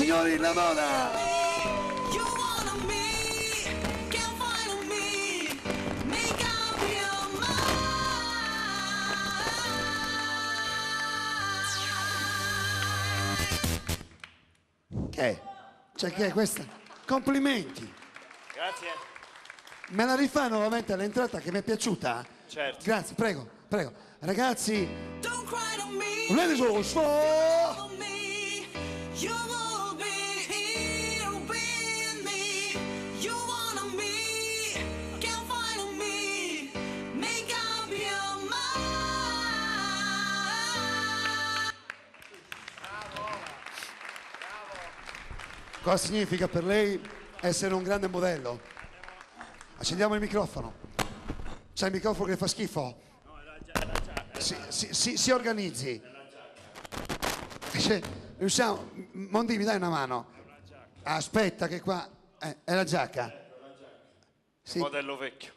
Signori, la moda! Che è? Cioè, che è questa? Complimenti. Grazie. Me la rifà nuovamente all'entrata che mi è piaciuta? Certo. Grazie, prego, prego. Ragazzi, ladies and gentlemen, cosa significa per lei essere un grande modello? Accendiamo il microfono. C'è il microfono che fa schifo? Si organizzi. Riusciamo. Mondi, mi dai una mano? Aspetta che qua è la giacca. Sì. Modello vecchio.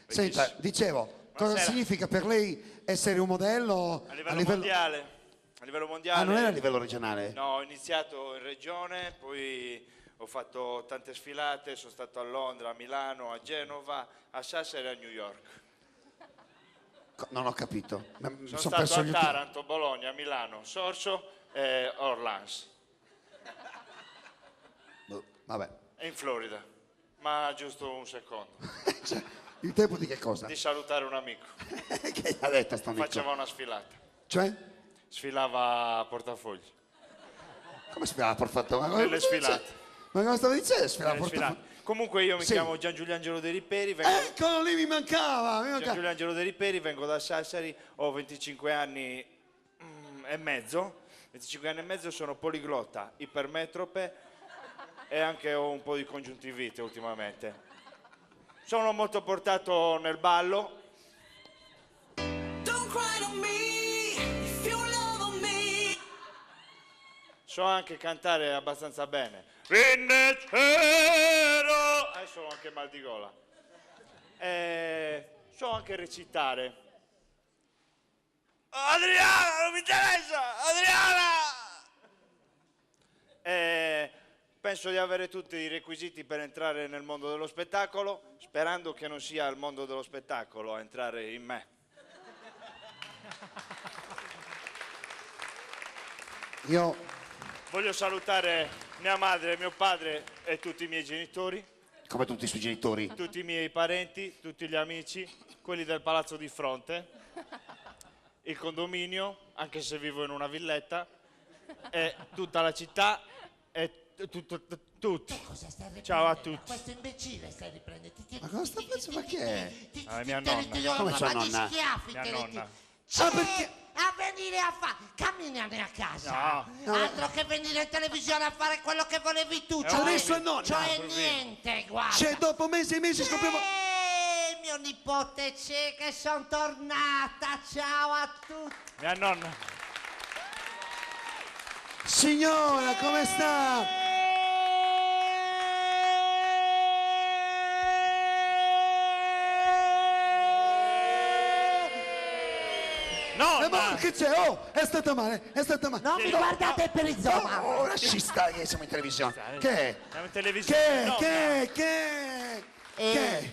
Senta, dicevo, cosa significa per lei essere un modello a livello mondiale? A livello mondiale. Ah, non era a livello regionale? No, ho iniziato in regione, poi ho fatto tante sfilate, sono stato a Londra, a Milano, a Genova, a Sassari e a New York. Non ho capito. Sono stato a Taranto, Bologna, Milano, Sorso e Orleans. Vabbè. E in Florida. Ma giusto un secondo. Cioè, il tempo di che cosa? Di salutare un amico. Che ha detto sto amico? Faceva una sfilata. Cioè? Sfilava a portafogli. Come sfilava a portafogli? Nelle sfilate. Ma cosa stava dicendo? Sfilava a portafogli? Comunque io mi chiamo Gian Giuliangelo De Riperi. Eccolo lì, mi mancava. Gian Giuliangelo De Riperi, vengo da Sassari, ho 25 anni e mezzo. 25 anni e mezzo, sono poliglotta, ipermetrope e anche ho un po' di congiuntivite ultimamente. Sono molto portato nel ballo. So anche cantare abbastanza bene. Adesso ho anche mal di gola. So anche recitare. Adriana, non mi interessa! Adriana! Penso di avere tutti i requisiti per entrare nel mondo dello spettacolo, sperando che non sia il mondo dello spettacolo a entrare in me. Io voglio salutare mia madre, mio padre e tutti i miei genitori. Come tutti i suoi genitori? Tutti i miei parenti, tutti gli amici, quelli del palazzo di fronte, il condominio, anche se vivo in una villetta, e tutta la città e tutti. Ciao a tutti. Questo imbecille stai riprendendo. Ma cosa sta facendo? Ma chi è? Mia nonna. Come sua nonna? Mia nonna. Perché? A venire a fare, camminare a casa. No. Altro che venire in televisione a fare quello che volevi tu. Adesso è nonna. Cioè niente, guarda. Cioè dopo mesi e mesi scopriamo. Mio nipote c'è che sono tornata. Ciao a tutti. Mia nonna. Signora, come sta? Nonna! Che c'è? Oh, è stata male, è stata male. Non mi guardate per il zoma. Oh, lasci stare che siamo in televisione. Che è? Siamo in televisione. Che?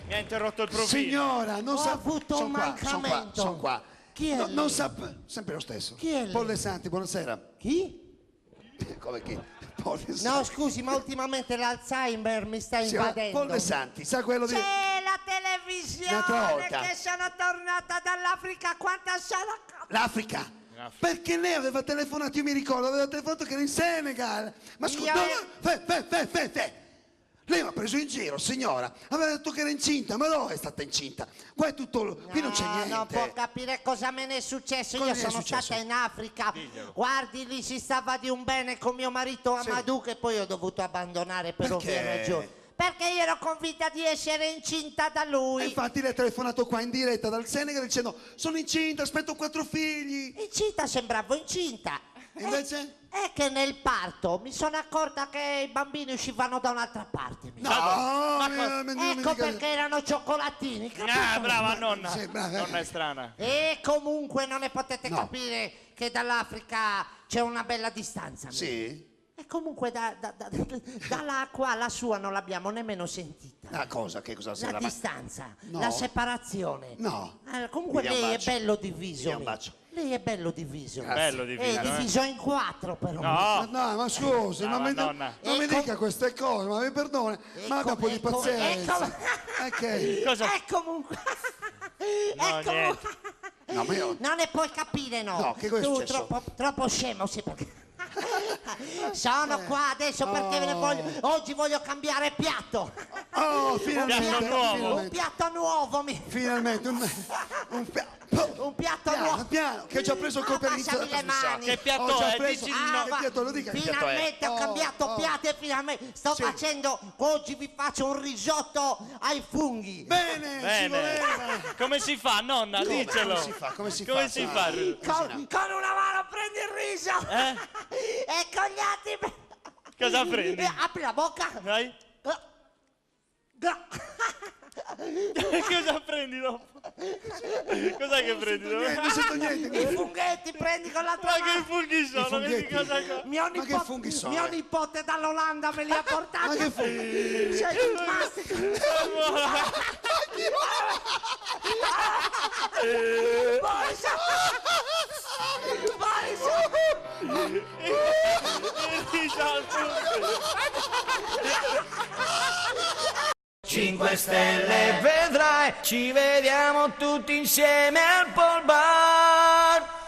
Mi ha interrotto il profilo. Signora, non Ho sa... avuto un mancamento. Sono qua. Chi è lei? Non sa... Sempre lo stesso. Chi è lei? Polle Santi, buonasera. Chi? Come chi? Polle Santi. No, scusi, ma ultimamente l'Alzheimer mi sta invadendo. Polle Santi, sa quello di... C'è la televisione che sono tornata dall'Africa. Quanta sarà? L'Africa. Perché lei aveva telefonato, io mi ricordo, aveva telefonato che era in Senegal. Ma scusa, lei mi ha preso in giro, signora. Aveva detto che era incinta, ma dove è stata incinta? Qua è tutto, qui non c'è niente. Non può capire cosa me ne è successo. Cosa Io ne è sono successo? stata in Africa. Diglielo. Guardi, lì si stava di un bene con mio marito Amadou, che poi ho dovuto abbandonare per ovvie ragioni. Perché io ero convinta di essere incinta da lui. E infatti lei ha telefonato qua in diretta dal Senegal dicendo sono incinta, aspetto 4 figli. Incinta, sembravo incinta. Invece? È che nel parto mi sono accorta che i bambini uscivano da un'altra parte. Ecco perché erano cioccolatini. Brava nonna. Sì, brava. Nonna è strana. E comunque non ne potete capire che dall'Africa c'è una bella distanza. Sì? E comunque dall'acqua la sua non l'abbiamo nemmeno sentita. Ah, cosa? Che cosa La sarà? distanza, No. la separazione. No. Comunque Mi dia un lei è bacio. bello diviso. Mi dia un bacio. Lei è bello diviso. Bello È diviso, diviso in 4 però. No, No, ma scusi, No, ma Madonna. non mi Ecco- dica queste cose, ma mi perdoni, ma abbia un po' di ecco- pazienza. Ok. cosa? E comunque. No, e comunque. No, ma io... Non ne puoi capire, no. No, che cosa è Tu successo? troppo scemo, sì, perché... Sono qua adesso perché ve ne oggi voglio cambiare piatto. Oh, finalmente, Piatto nuovo. Un finalmente, piatto nuovo, finalmente, un un piatto piano, nuovo. piano, che ho già preso il colpo all'inizio della Passami le trasmissione. mani. Che piatto Ho già è? preso- Dici di Ah, no. che piatto lo dica? che piatto è? Finalmente ho Oh, cambiato oh. piatto e finalmente sto Sì. facendo, oggi vi faccio un risotto ai funghi. Bene, ci Bene. voleva. Come si fa, nonna? Diccelo. Come si fa? Come si Come fa? si fa? Con una mano prendi il riso e con gli altri Cosa prendi? apri la bocca. Dai. Cosa prendi dopo? Cos'è che prendi dopo? Non sento niente. I funghetti prendi con l'altra Ma che mano. funghi sono? funghetti. Vedi cosa qua? Mio Ma che funghi sono? Mio nipote dall'Olanda me li ha portati. Ma che funghi? C'è il mastico. Cinque Stelle vedrai, ci vediamo tutti insieme al Pol Bar.